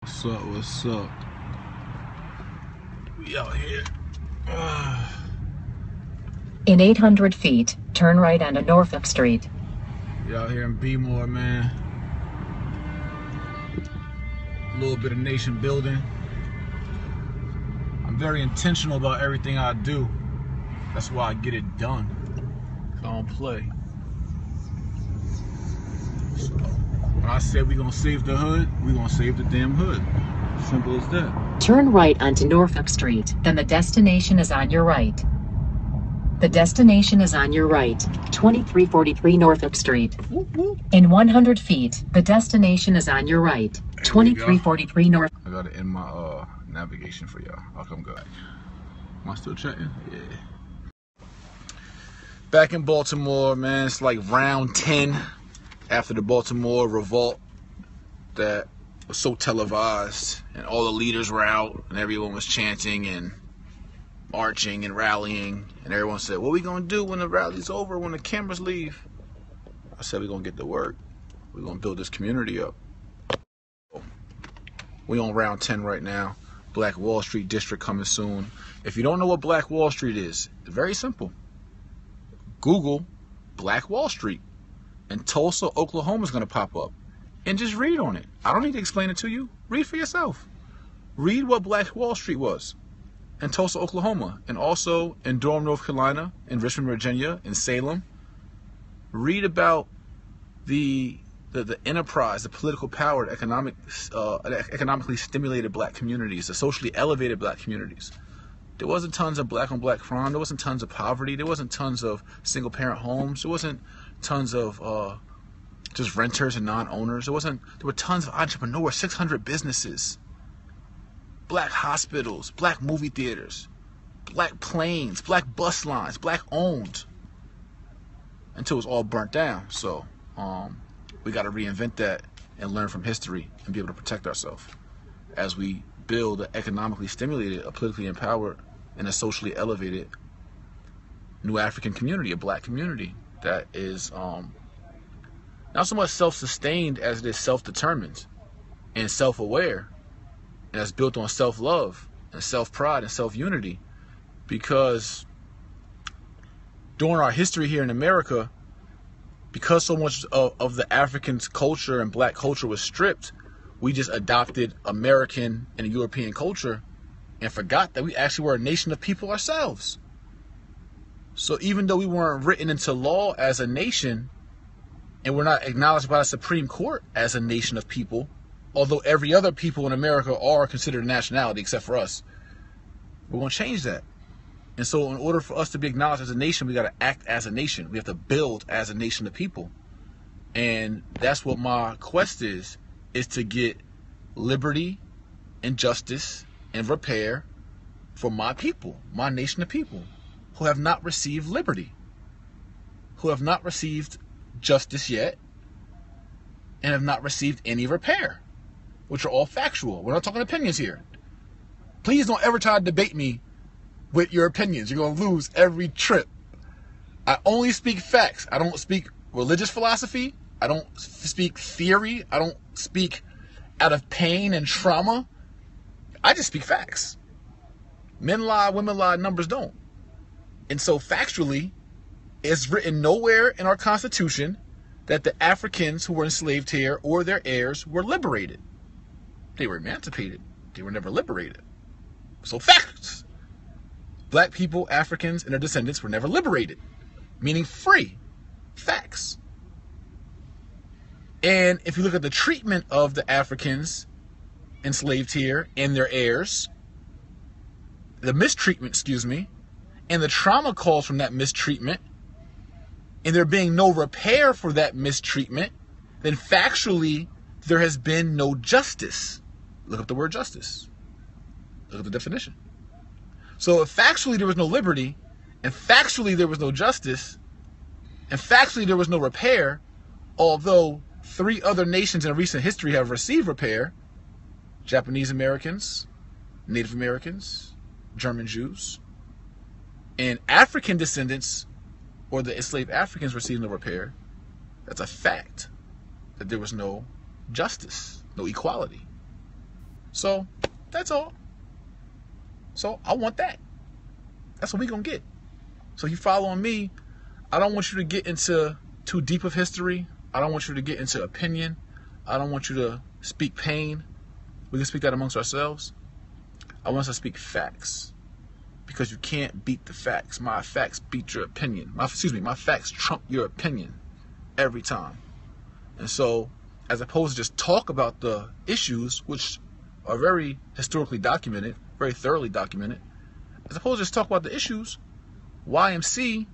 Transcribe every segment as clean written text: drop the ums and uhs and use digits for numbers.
What's up? We out here. In 800 feet, turn right onto Norfolk Street. We out here in B-more, man. A little bit of nation building. I'm very intentional about everything I do. That's why I get it done. I don't play. So, when I said we gonna save the hood, we gonna save the damn hood. Simple as that. Turn right onto Norfolk Street, then the destination is on your right. The destination is on your right, 2343 Norfolk Street. Whoop, whoop. In 100 feet, the destination is on your right, 2343 North. I gotta end my navigation for y'all. I'll come back. Am I still chatting? Yeah. Back in Baltimore, man. It's like round 10 after the Baltimore revolt that was so televised, and all the leaders were out, and everyone was chanting and marching and rallying, and everyone said, what are we gonna do when the rally's over, when the cameras leave? I said, we're gonna get to work. We're gonna build this community up. We on round 10 right now. Black Wall Street district coming soon. If you don't know what Black Wall Street is, it's very simple. Google Black Wall Street, and Tulsa, Oklahoma is gonna pop up. And just read on it. I don't need to explain it to you. Read for yourself. Read what Black Wall Street was in Tulsa, Oklahoma, and also in Durham, North Carolina, in Richmond, Virginia, in Salem. Read about the enterprise, the political power, the economically stimulated black communities, the socially elevated black communities. There wasn't tons of black on black crime. There wasn't tons of poverty. There wasn't tons of single parent homes. There wasn't tons of just renters and non-owners. There were tons of entrepreneurs, 600 businesses, black hospitals, black movie theaters, black planes, black bus lines, black owned, until it was all burnt down. So we got to reinvent that and learn from history and be able to protect ourselves as we build an economically stimulated, a politically empowered, and a socially elevated new African community, a black community that is not so much self-sustained as it is self-determined and self-aware, and that's built on self-love and self-pride and self-unity. Because during our history here in America, because so much of the African culture and black culture was stripped, we just adopted American and European culture and forgot that we actually were a nation of people ourselves. So even though we weren't written into law as a nation, and we're not acknowledged by the Supreme Court as a nation of people, although every other people in America are considered a nationality except for us, we're going to change that. And so in order for us to be acknowledged as a nation, we got to act as a nation. We have to build as a nation of people. And that's what my quest is to get liberty and justice and repair for my people, my nation of people, who have not received liberty, who have not received justice yet, and have not received any repair, which are all factual. We're not talking opinions here. Please don't ever try to debate me with your opinions. You're going to lose every trip. I only speak facts. I don't speak religious philosophy. I don't speak theory. I don't speak out of pain and trauma. I just speak facts. Men lie, women lie, numbers don't. And so factually, it's written nowhere in our Constitution that the Africans who were enslaved here or their heirs were liberated. They were emancipated. They were never liberated. So facts. Black people, Africans, and their descendants were never liberated, meaning free. Facts. And if you look at the treatment of the Africans enslaved here and their heirs, the mistreatment, and the trauma caused from that mistreatment, and there being no repair for that mistreatment, then factually there has been no justice. Look up the word justice. Look at the definition. So if factually there was no liberty, and factually there was no justice, and factually there was no repair, although 3 other nations in recent history have received repair: Japanese Americans, Native Americans, German Jews, and African descendants, or the enslaved Africans, receiving no repair. That's a fact that there was no justice, no equality. So that's all. So I want that. That's what we gonna get. So you following me, I don't want you to get into too deep of history. I don't want you to get into opinion. I don't want you to speak pain. We can speak that amongst ourselves. I want us to speak facts. Because you can't beat the facts. My facts beat your opinion. My facts trump your opinion every time. And so, as opposed to just talk about the issues, which are very historically documented, very thoroughly documented, as opposed to just talk about the issues, YMC,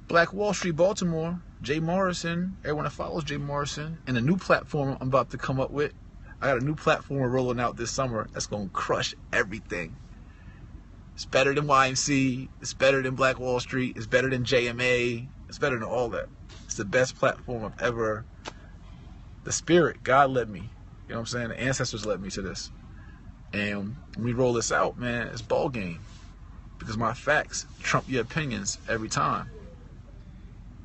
Black Wall Street, Baltimore, Jay Morrison, everyone that follows Jay Morrison, and a new platform I'm about to come up with. I got a new platform rolling out this summer that's going to crush everything. It's better than YMC. It's better than Black Wall Street. It's better than JMA. It's better than all that. It's the best platform I've ever. The Spirit, God led me. You know what I'm saying? The ancestors led me to this. And when we roll this out, man, it's ball game. Because my facts trump your opinions every time.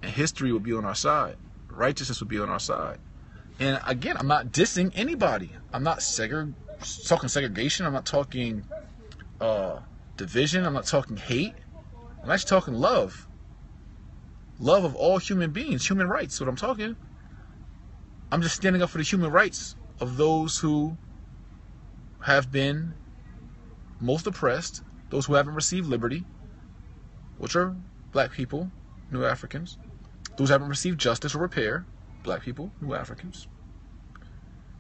And history will be on our side. Righteousness will be on our side. And again, I'm not dissing anybody. I'm not talking segregation. I'm not talking division. I'm not talking hate. I'm actually talking love. Love of all human beings, human rights. What I'm talking. I'm just standing up for the human rights of those who have been most oppressed, those who haven't received liberty, which are black people, New Africans. Those who haven't received justice or repair, black people, New Africans.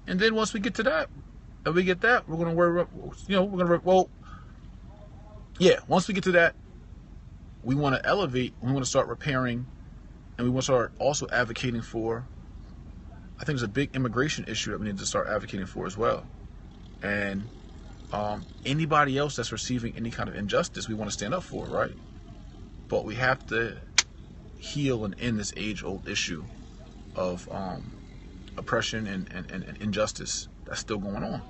And then once we get to that, and we get that, we're going to worry, once we get to that, we want to elevate, we want to start repairing, and we want to start also advocating for, I think there's a big immigration issue that we need to start advocating for as well. And anybody else that's receiving any kind of injustice, we want to stand up for, right? But we have to heal and end this age-old issue of oppression and injustice that's still going on.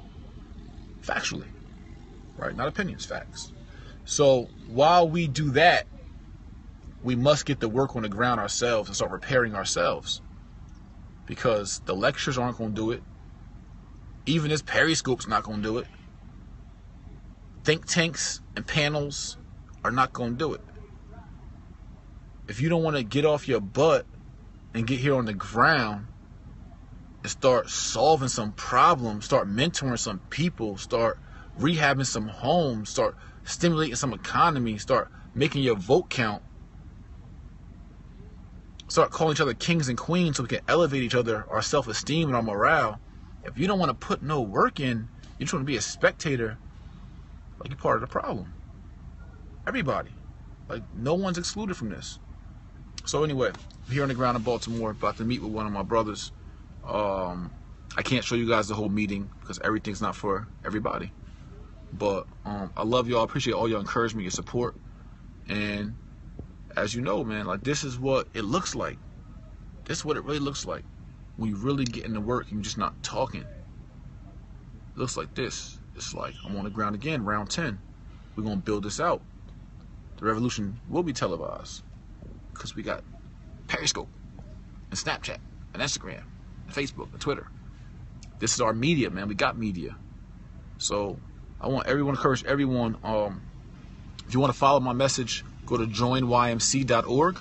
Factually, right? Not opinions, facts. So while we do that, we must get the work on the ground ourselves and start repairing ourselves. Because the lectures aren't going to do it. Even this Periscope's not going to do it. Think tanks and panels are not going to do it. If you don't want to get off your butt and get here on the ground and start solving some problems, start mentoring some people, start rehabbing some homes, start stimulating some economy, start making your vote count, start calling each other kings and queens so we can elevate each other, our self-esteem and our morale. If you don't want to put no work in, you just want to be a spectator, like you're part of the problem. Everybody. Like, no one's excluded from this. So anyway, here on the ground in Baltimore, about to meet with one of my brothers. I can't show you guys the whole meeting because everything's not for everybody. But I love y'all. I appreciate all your encouragement, your support. And as you know, man, like, this is what it looks like. This is what it really looks like when you really get into work and you're just not talking. It looks like this. It's like, I'm on the ground again, round 10. We're going to build this out. The revolution will be televised because we got Periscope and Snapchat and Instagram and Facebook and Twitter. This is our media, man. We got media. So I want everyone to encourage everyone. If you want to follow my message, go to joinymc.org.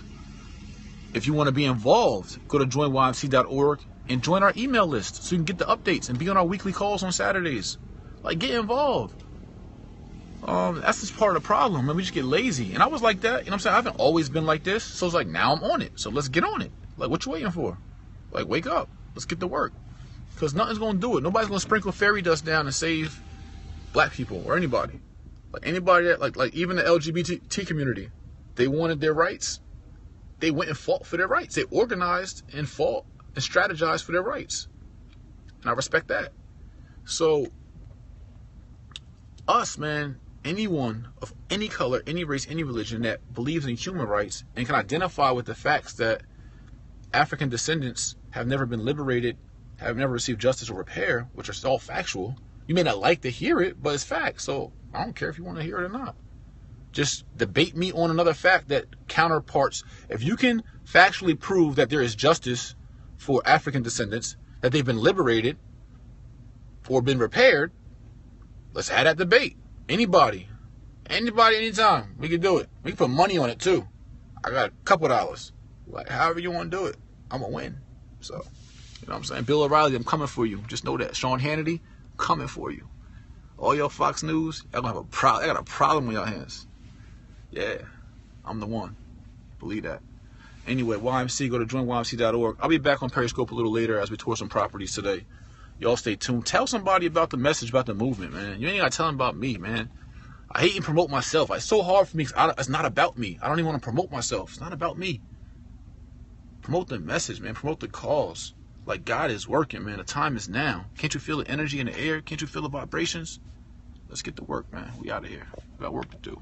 If you want to be involved, go to joinymc.org and join our email list so you can get the updates and be on our weekly calls on Saturdays. Like, get involved. That's just part of the problem, man. We just get lazy. And I was like that, you know what I'm saying? I haven't always been like this. So it's like, now I'm on it. So let's get on it. Like, what you waiting for? Like, wake up. Let's get to work. Because nothing's going to do it. Nobody's going to sprinkle fairy dust down and save black people or anybody. Like, anybody that, like even the LGBT community, they wanted their rights. They went and fought for their rights. They organized and fought and strategized for their rights. And I respect that. So, us, man, anyone of any color, any race, any religion that believes in human rights and can identify with the facts that African descendants have never been liberated, have never received justice or repair, which are all factual. You may not like to hear it, but it's fact. So I don't care if you want to hear it or not. Just debate me on another fact that counterparts. If you can factually prove that there is justice for African descendants, that they've been liberated or been repaired, Let's have that debate. Anybody, anytime. We can do it. We can put money on it too. I got a couple dollars. Like, however you want to do it, I'm going to win. So, you know what I'm saying? Bill O'Reilly, I'm coming for you. Just know that. Sean Hannity, coming for you. All y'all Fox News, y'all gonna have a problem. I got a problem with y'all hands. Yeah, I'm the one. Believe that. Anyway, YMC, go to joinymc.org. I'll be back on Periscope a little later as we tour some properties today. Y'all stay tuned. Tell somebody about the message, about the movement, man. You ain't got to tell them about me, man. I hate and promote myself. It's so hard for me. It's not about me. I don't even want to promote myself. It's not about me. Promote the message, man. Promote the cause. Like, God is working, man. The time is now. Can't you feel the energy in the air? Can't you feel the vibrations? Let's get to work, man. We out of here. We got work to do.